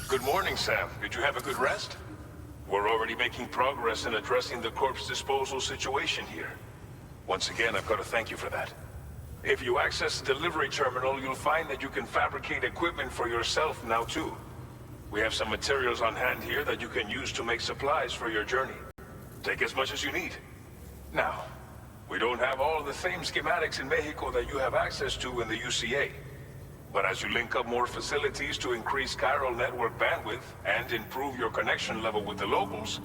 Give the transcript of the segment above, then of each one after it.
Good morning, Sam. Did you have a good rest? We're already making progress in addressing the corpse disposal situation here. Once again, I've got to thank you for that. If you access the delivery terminal, you'll find that you can fabricate equipment for yourself now too. We have some materials on hand here that you can use to make supplies for your journey. Take as much as you need. Now, we don't have all the same schematics in Mexico that you have access to in the UCA. But as you link up more facilities to increase chiral network bandwidth and improve your connection level with the locals,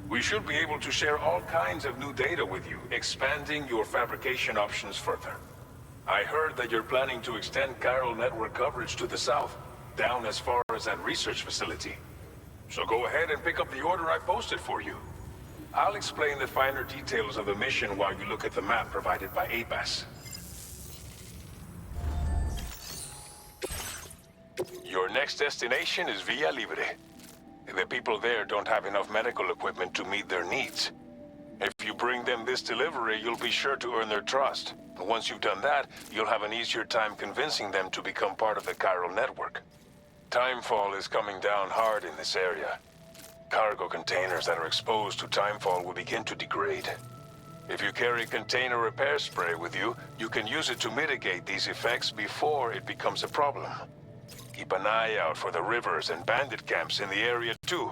we should be able to share all kinds of new data with you, expanding your fabrication options further. I heard that you're planning to extend chiral network coverage to the south, down as far as that research facility. So go ahead and pick up the order I posted for you. I'll explain the finer details of the mission while you look at the map provided by ABAS. Your next destination is Villa Libre. The people there don't have enough medical equipment to meet their needs. If you bring them this delivery, you'll be sure to earn their trust. And once you've done that, you'll have an easier time convincing them to become part of the chiral network. Timefall is coming down hard in this area. Cargo containers that are exposed to timefall will begin to degrade. If you carry container repair spray with you, you can use it to mitigate these effects before it becomes a problem. Keep an eye out for the rivers and bandit camps in the area too.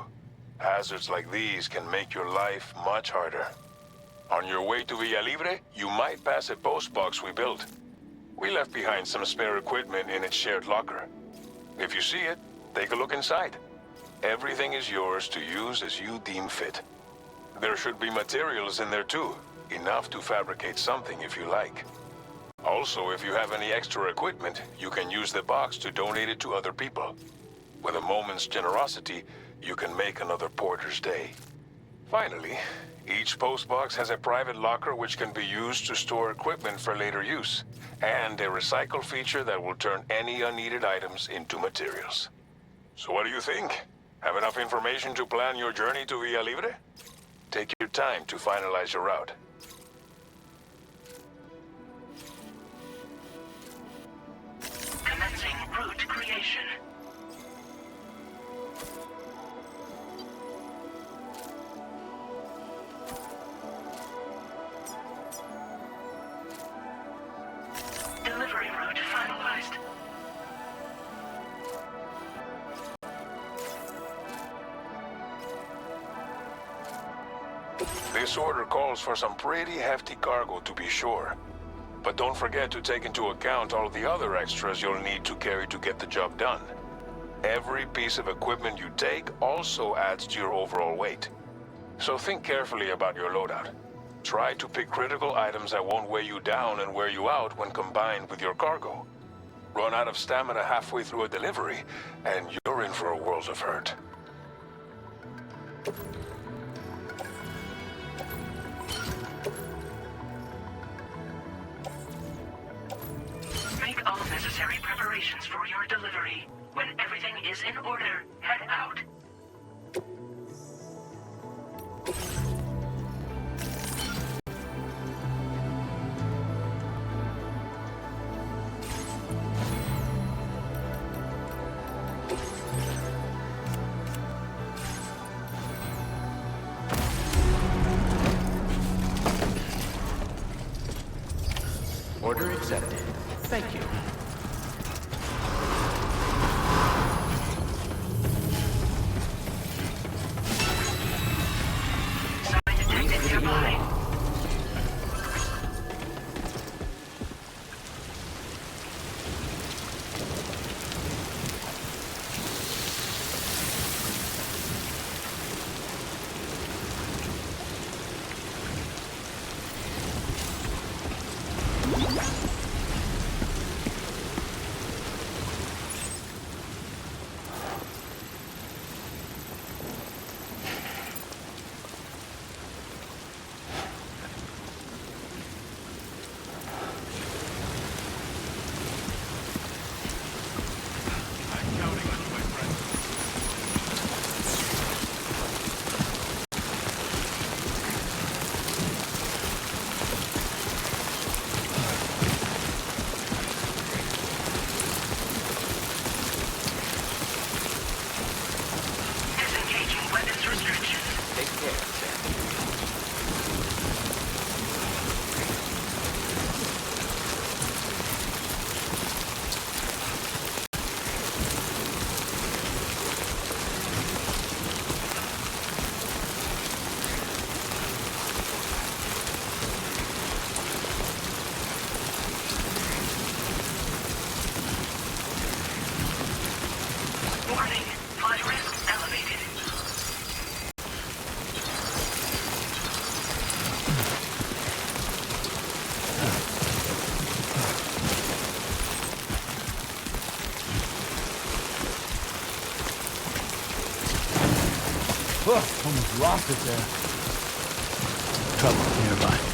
Hazards like these can make your life much harder. On your way to Villa Libre, you might pass a post box we built. We left behind some spare equipment in its shared locker. If you see it, take a look inside. Everything is yours to use as you deem fit. There should be materials in there too, enough to fabricate something if you like. Also, if you have any extra equipment, you can use the box to donate it to other people. With a moment's generosity, you can make another porter's day. Finally, each postbox has a private locker which can be used to store equipment for later use, and a recycle feature that will turn any unneeded items into materials. So what do you think? Have enough information to plan your journey to Villa Libre? Take your time to finalize your route. Commencing route creation. Delivery route finalized. This order calls for some pretty hefty cargo to be sure. But don't forget to take into account all the other extras you'll need to carry to get the job done. Every piece of equipment you take also adds to your overall weight. So think carefully about your loadout. Try to pick critical items that won't weigh you down and wear you out when combined with your cargo. Run out of stamina halfway through a delivery, and you're in for a world of hurt. Make all necessary preparations for your delivery. When everything is in order, head out. Order accepted. Thank you. Science unit nearby. Almost lost it there. Trouble nearby.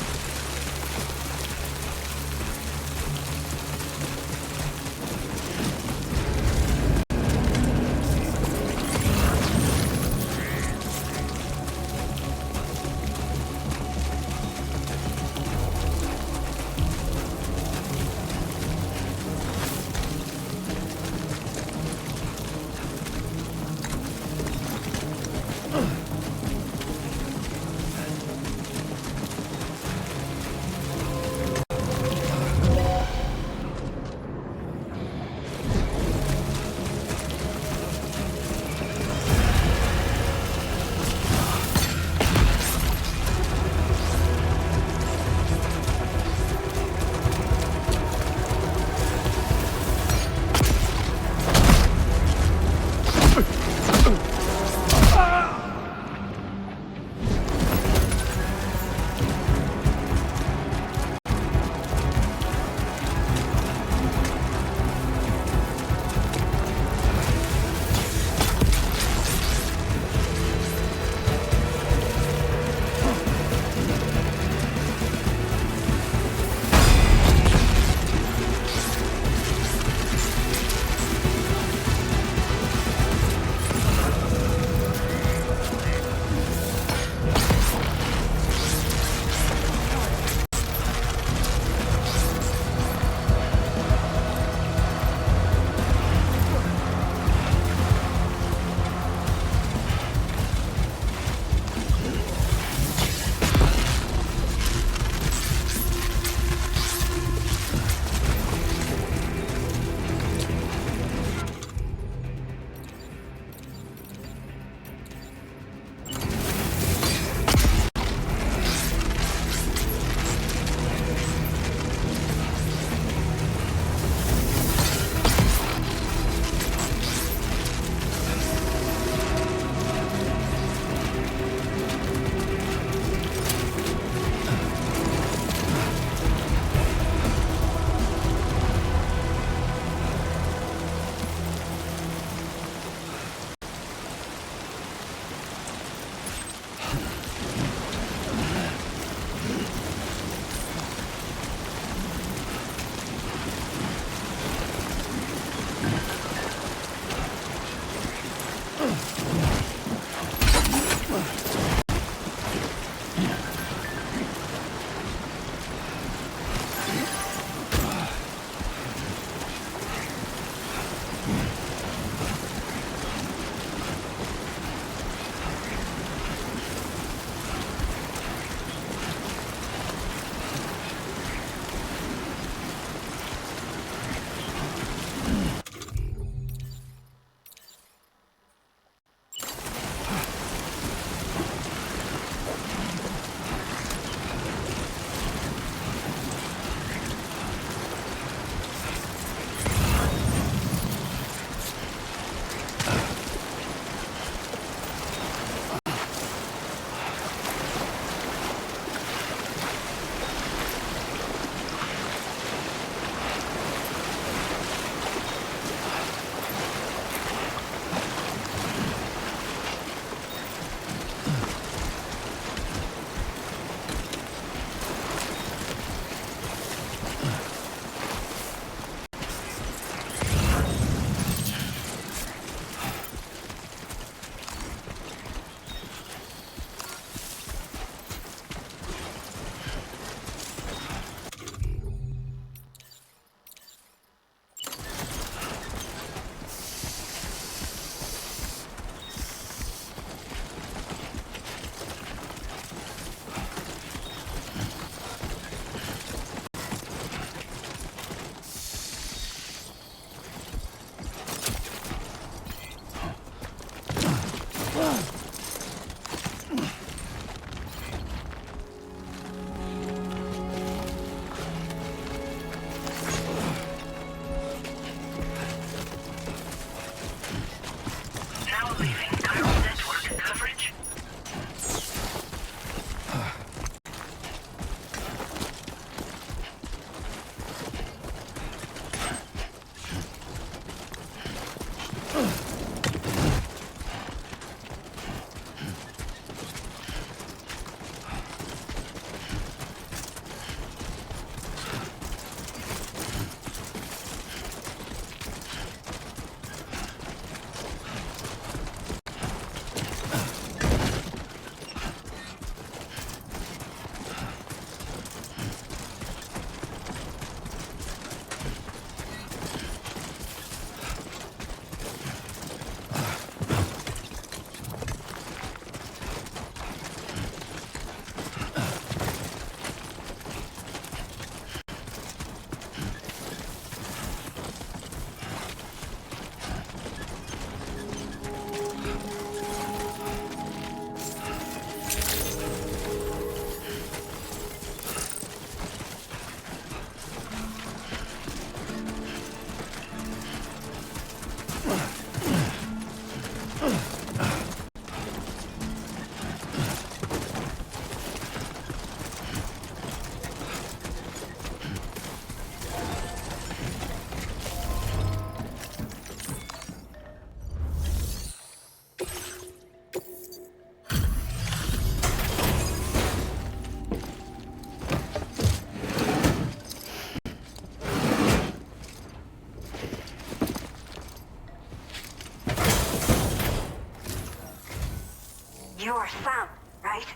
You're Sam, right?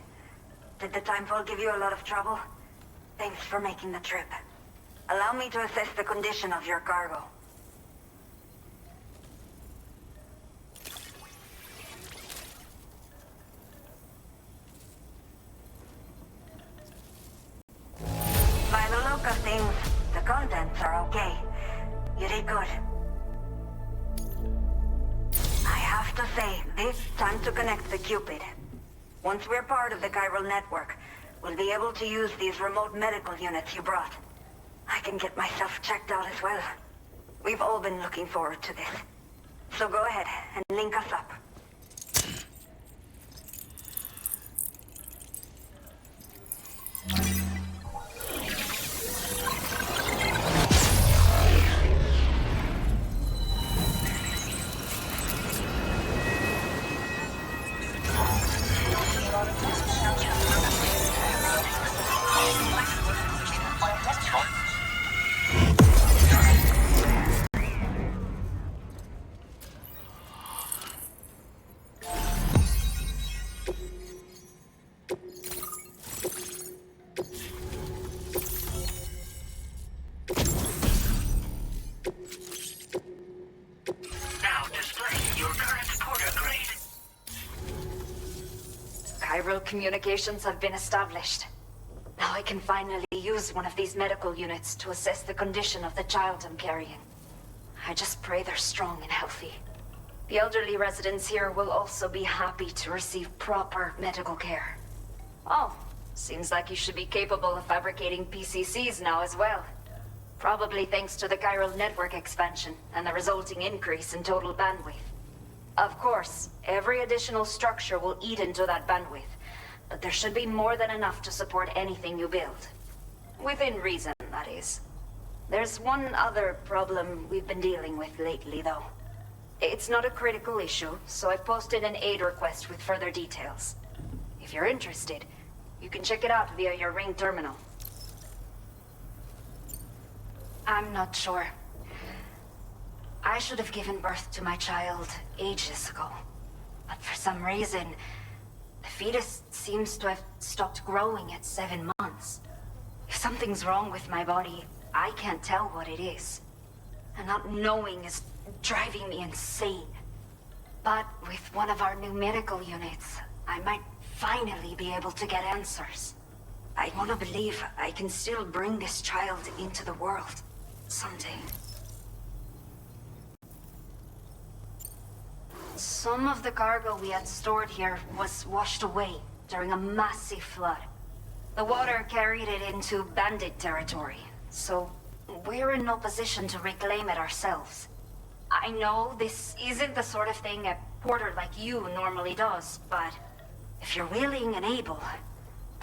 Did the timefall give you a lot of trouble? Thanks for making the trip. Allow me to assess the condition of your cargo. By the look of things, the contents are okay. You did good. I have to say, this time to connect the Cupid. Once we're part of the chiral network, we'll be able to use these remote medical units you brought. I can get myself checked out as well. We've all been looking forward to this. So go ahead and link us up. Now display your current porter grade. Chiral communications have been established. Now I can finally use one of these medical units to assess the condition of the child I'm carrying. I just pray they're strong and healthy. The elderly residents here will also be happy to receive proper medical care. Oh, seems like you should be capable of fabricating PCCs now as well. Probably thanks to the chiral network expansion and the resulting increase in total bandwidth. Of course, every additional structure will eat into that bandwidth, but there should be more than enough to support anything you build. Within reason, that is. There's one other problem we've been dealing with lately, though. It's not a critical issue, so I've posted an aid request with further details. If you're interested, you can check it out via your ring terminal. I'm not sure. I should have given birth to my child ages ago. But for some reason, the fetus seems to have stopped growing at 7 months. If something's wrong with my body, I can't tell what it is. And not knowing is driving me insane. But with one of our new medical units, I might finally be able to get answers. I want to believe I can still bring this child into the world someday. Some of the cargo we had stored here was washed away during a massive flood. The water carried it into bandit territory, so we're in no position to reclaim it ourselves. I know this isn't the sort of thing a porter like you normally does, but if you're willing and able,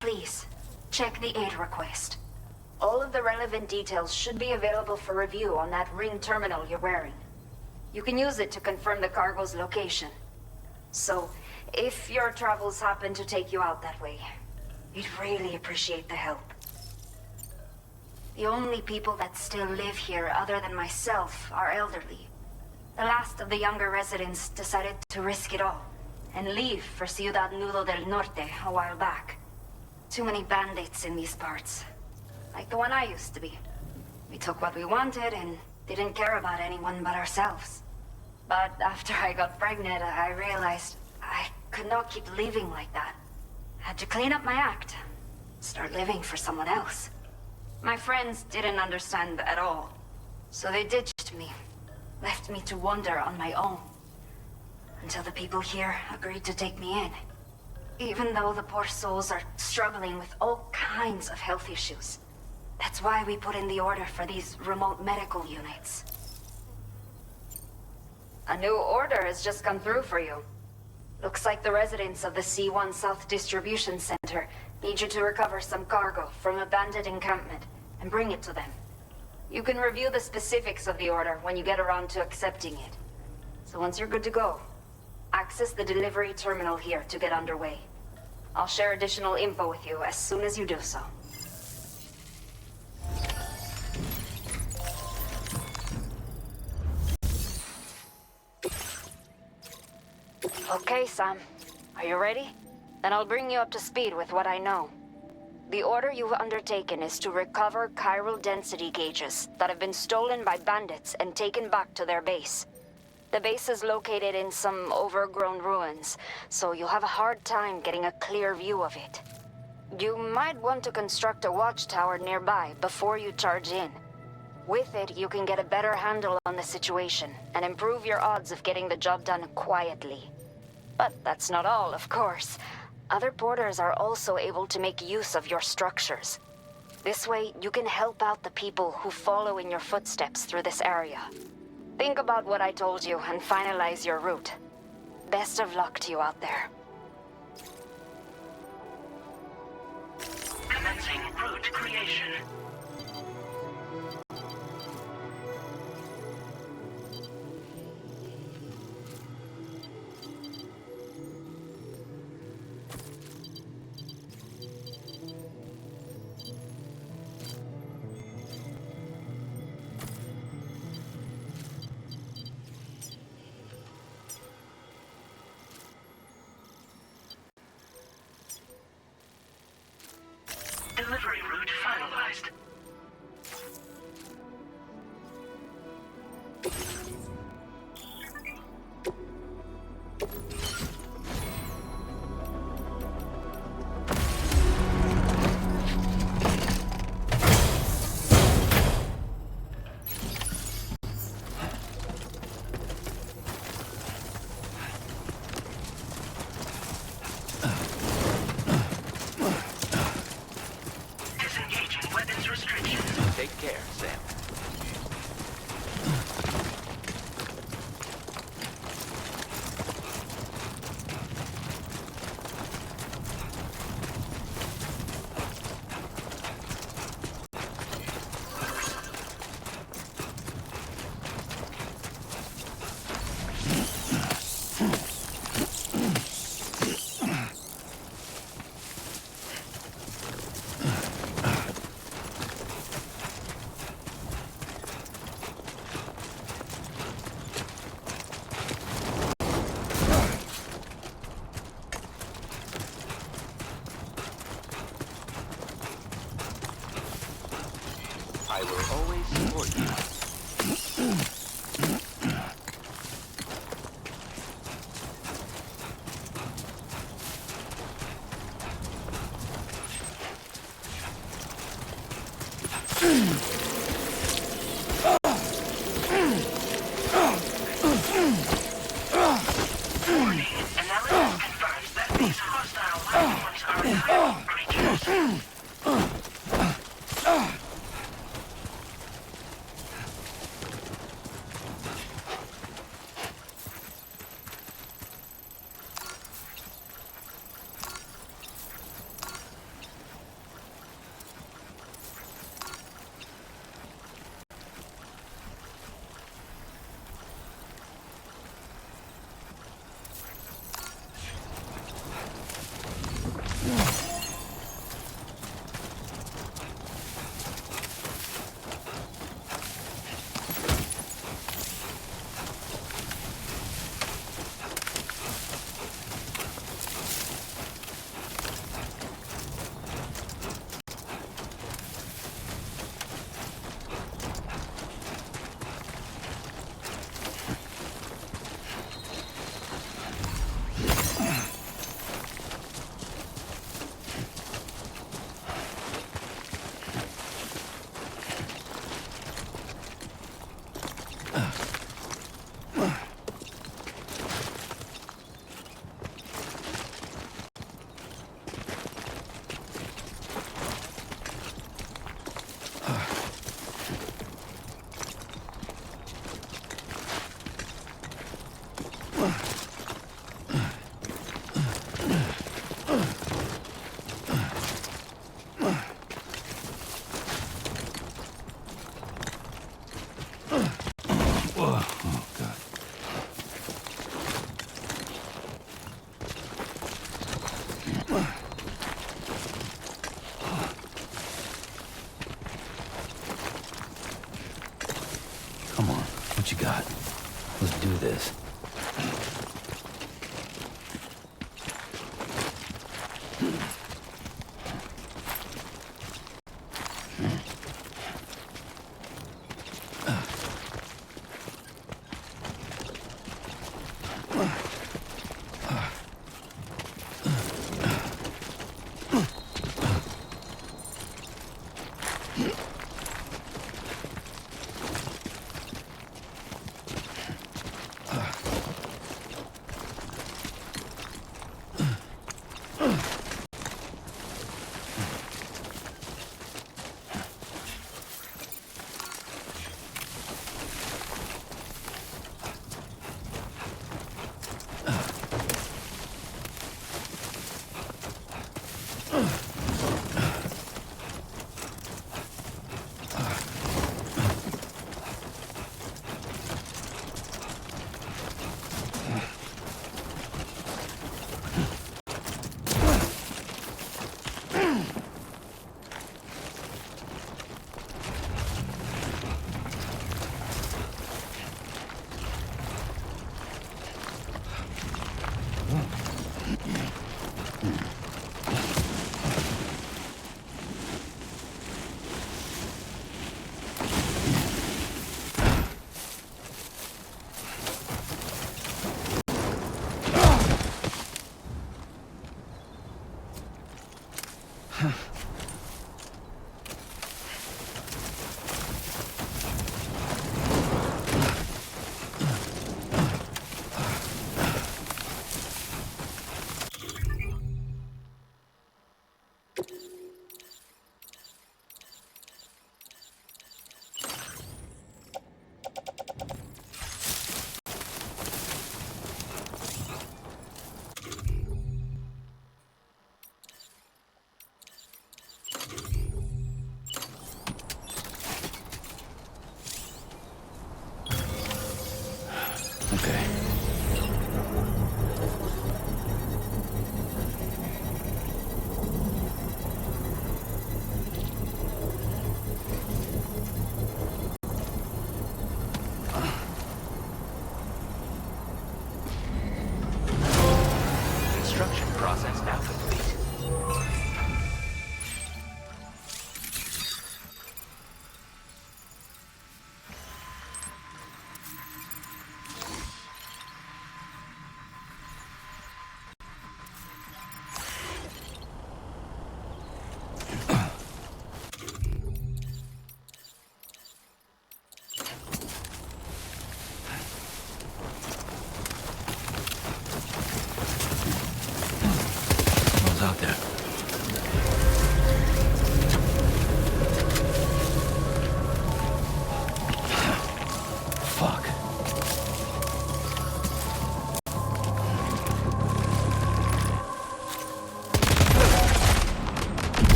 please check the aid request. All of the relevant details should be available for review on that ring terminal you're wearing. You can use it to confirm the cargo's location. So, if your travels happen to take you out that way, we'd really appreciate the help. The only people that still live here other than myself are elderly. The last of the younger residents decided to risk it all and leave for Ciudad Nudo del Norte a while back. Too many bandits in these parts. Like the one I used to be. We took what we wanted and didn't care about anyone but ourselves. But after I got pregnant, I realized I could not keep living like that. Had to clean up my act. Start living for someone else. My friends didn't understand at all. So they ditched me. Left me to wander on my own. Until the people here agreed to take me in. Even though the poor souls are struggling with all kinds of health issues. That's why we put in the order for these remote medical units. A new order has just come through for you. Looks like the residents of the C1 South Distribution Center need you to recover some cargo from a bandit encampment and bring it to them. You can review the specifics of the order when you get around to accepting it. So once you're good to go, access the delivery terminal here to get underway. I'll share additional info with you as soon as you do so. Okay, Sam. Are you ready? Then I'll bring you up to speed with what I know. The order you've undertaken is to recover chiral density gauges that have been stolen by bandits and taken back to their base. The base is located in some overgrown ruins, so you'll have a hard time getting a clear view of it. You might want to construct a watchtower nearby before you charge in. With it, you can get a better handle on the situation and improve your odds of getting the job done quietly. But that's not all, of course. Other porters are also able to make use of your structures. This way, you can help out the people who follow in your footsteps through this area. Think about what I told you and finalize your route. Best of luck to you out there. Commencing route creation. Delivery route finalized. Disengaging weapons restrictions. Take care, Sam. I will always support you. Analysis confirms that these hostile landforms are high creatures. Come on, what you got? Let's do this.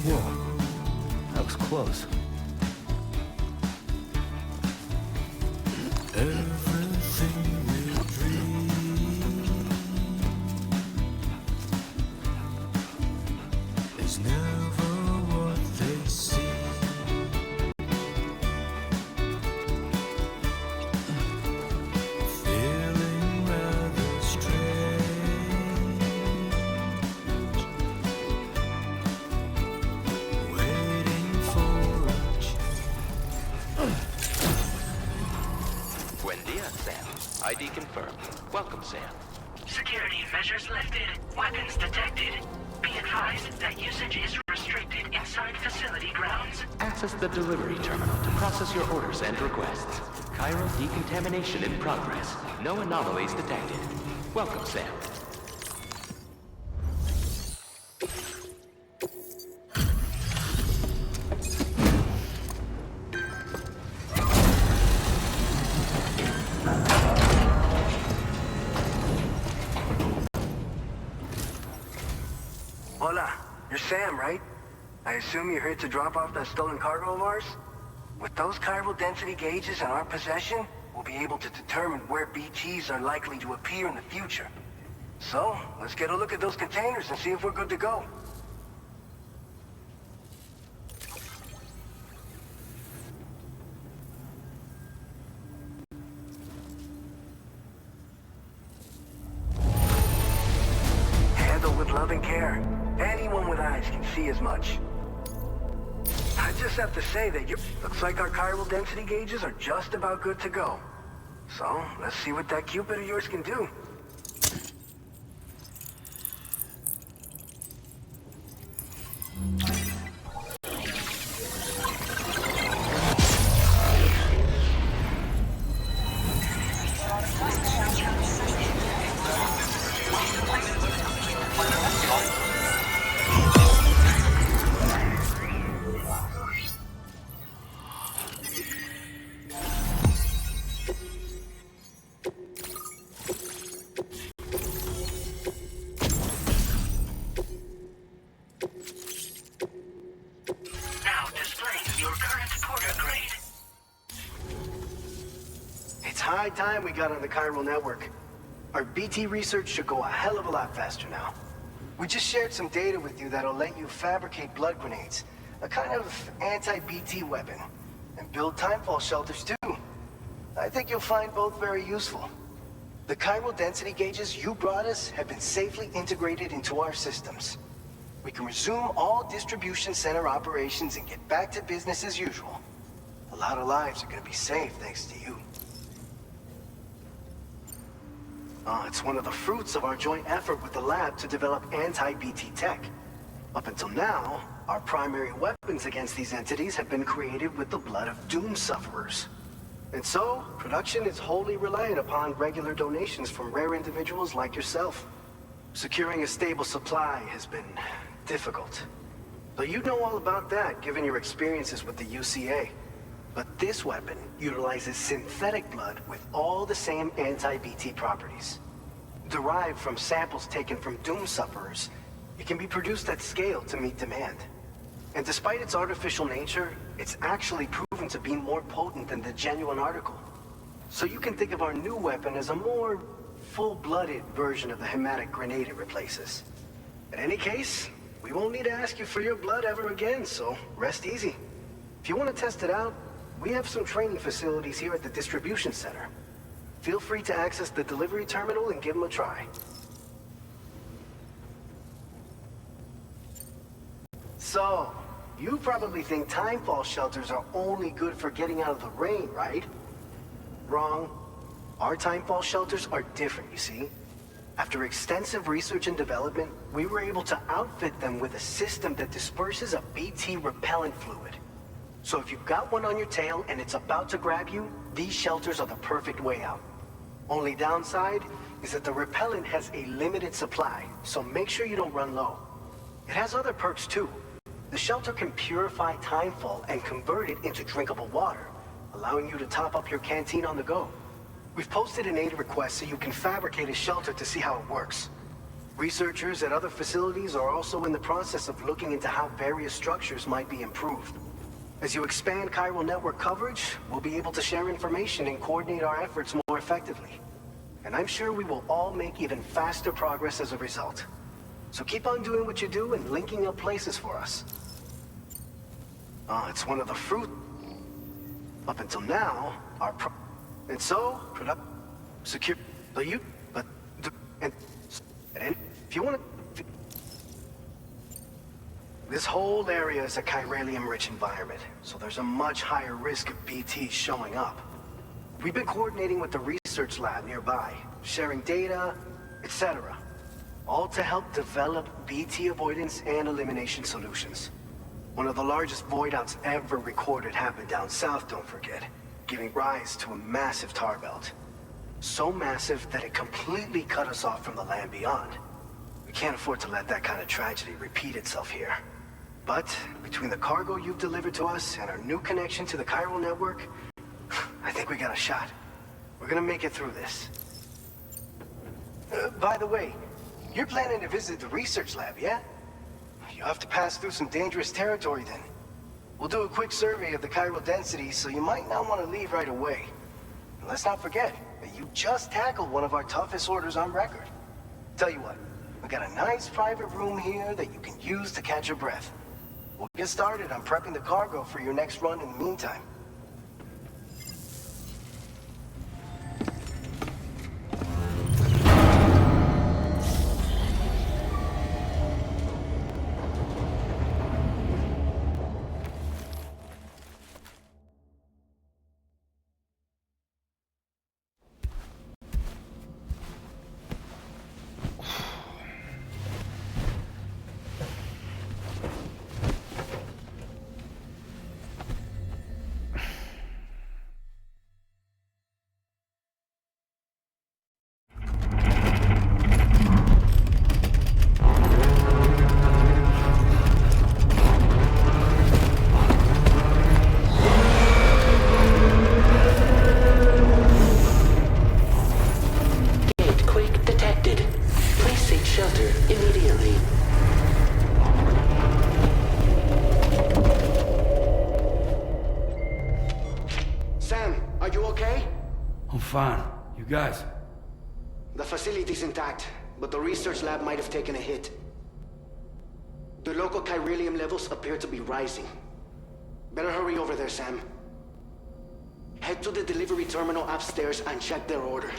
Whoa. That was close. ID confirmed. Welcome, Sam. Security measures lifted. Weapons detected. Be advised that usage is restricted inside facility grounds. Access the delivery terminal to process your orders and requests. Chiral decontamination in progress. No anomalies detected. Welcome, Sam. Hola, you're Sam, right? I assume you're here to drop off that stolen cargo of ours? With those chiral density gauges in our possession, we'll be able to determine where BTs are likely to appear in the future. So, let's get a look at those containers and see if we're good to go. Handle with love and care. Anyone with eyes can see as much. I just have to say that looks like our chiral density gauges are just about good to go. So, let's see what that Cupid of yours can do. Now displaying your current porter grade. It's high time we got on the chiral network. Our BT research should go a hell of a lot faster now. We just shared some data with you that'll let you fabricate blood grenades, a kind of anti-BT weapon, and build timefall shelters too. I think you'll find both very useful. The chiral density gauges you brought us have been safely integrated into our systems. We can resume all distribution center operations and get back to business as usual. A lot of lives are gonna be saved thanks to you. It's one of the fruits of our joint effort with the lab to develop anti-BT tech. Up until now, our primary weapons against these entities have been created with the blood of doom sufferers. And so, production is wholly reliant upon regular donations from rare individuals like yourself. Securing a stable supply has been difficult. So you know all about that, given your experiences with the UCA. But this weapon utilizes synthetic blood with all the same anti-BT properties. Derived from samples taken from doom sufferers, it can be produced at scale to meet demand. And despite its artificial nature, it's actually proven to be more potent than the genuine article. So you can think of our new weapon as a more full-blooded version of the hematic grenade it replaces. In any case, we won't need to ask you for your blood ever again, so rest easy. If you want to test it out, we have some training facilities here at the distribution center. Feel free to access the delivery terminal and give them a try. So, you probably think timefall shelters are only good for getting out of the rain, right? Wrong. Our timefall shelters are different, you see. After extensive research and development, we were able to outfit them with a system that disperses a BT repellent fluid. So if you've got one on your tail and it's about to grab you, these shelters are the perfect way out. Only downside is that the repellent has a limited supply, so make sure you don't run low. It has other perks too. The shelter can purify timefall and convert it into drinkable water, allowing you to top up your canteen on the go. We've posted an aid request so you can fabricate a shelter to see how it works. Researchers at other facilities are also in the process of looking into how various structures might be improved. As you expand chiral network coverage, we'll be able to share information and coordinate our efforts more effectively. And I'm sure we will all make even faster progress as a result. So keep on doing what you do and linking up places for us. It's one of the fruit. Up until now, and so, secure, and if you want to... This whole area is a chiralium-rich environment, so there's a much higher risk of BTs showing up. We've been coordinating with the research lab nearby, sharing data, etc. All to help develop BT avoidance and elimination solutions. One of the largest void outs ever recorded happened down south, don't forget, giving rise to a massive tar belt. So massive that it completely cut us off from the land beyond. We can't afford to let that kind of tragedy repeat itself here. But between the cargo you've delivered to us and our new connection to the chiral network, I think we got a shot. We're gonna make it through this. By the way, you're planning to visit the research lab, yeah? You'll have to pass through some dangerous territory then. We'll do a quick survey of the chiral density, so you might not want to leave right away. And let's not forget that you just tackled one of our toughest orders on record. Tell you what, we got a nice private room here that you can use to catch your breath. We'll get started on prepping the cargo for your next run in the meantime. Fine. You guys? The facility's intact, but the research lab might have taken a hit. The local chiralium levels appear to be rising. Better hurry over there, Sam. Head to the delivery terminal upstairs and check their order.